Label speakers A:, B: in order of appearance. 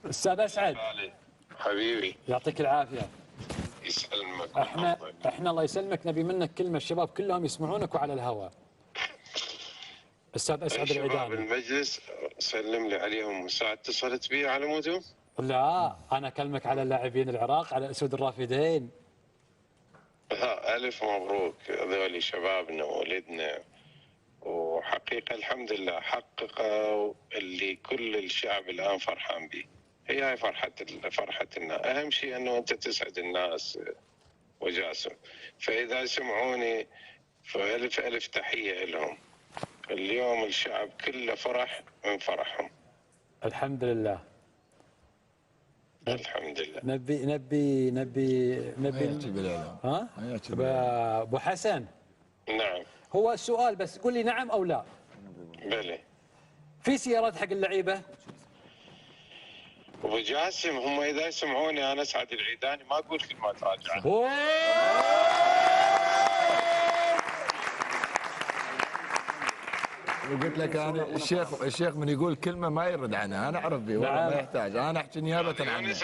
A: استاذ اسعد
B: حبيبي
A: يعطيك العافيه.
B: يسلمك.
A: احنا الله يسلمك نبي منك كلمه، الشباب كلهم يسمعونك وعلى الهواء. استاذ اسعد
B: شباب
A: العيداني.
B: المجلس سلم لي عليهم، ساعة اتصلت بي على مودهم.
A: لا انا اكلمك على لاعبين العراق، على اسود الرافدين.
B: ألف مبروك، هذول شبابنا وولدنا، وحقيقة الحمد لله حققوا اللي كل الشعب الآن فرحان به. هي فرحتنا، أهم شيء أنه أنت تسعد الناس وجاسم. فإذا سمعوني فألف ألف تحية لهم. اليوم الشعب كله فرح من فرحهم.
A: الحمد لله.
B: الحمد لله.
A: نبي ها ابو حسن.
B: نعم.
A: هو السؤال بس قول لي نعم او لا.
B: بلى.
A: في سيارات حق اللعيبه؟
B: ابو جاسم هم اذا يسمعوني انا اسعد العيداني ما اقول كلمات راجعه.
C: وقلت لك انا الشيخ من يقول كلمه ما يرد عنها، انا اعرف به والله ما يحتاج، انا احكي نيابه عنه.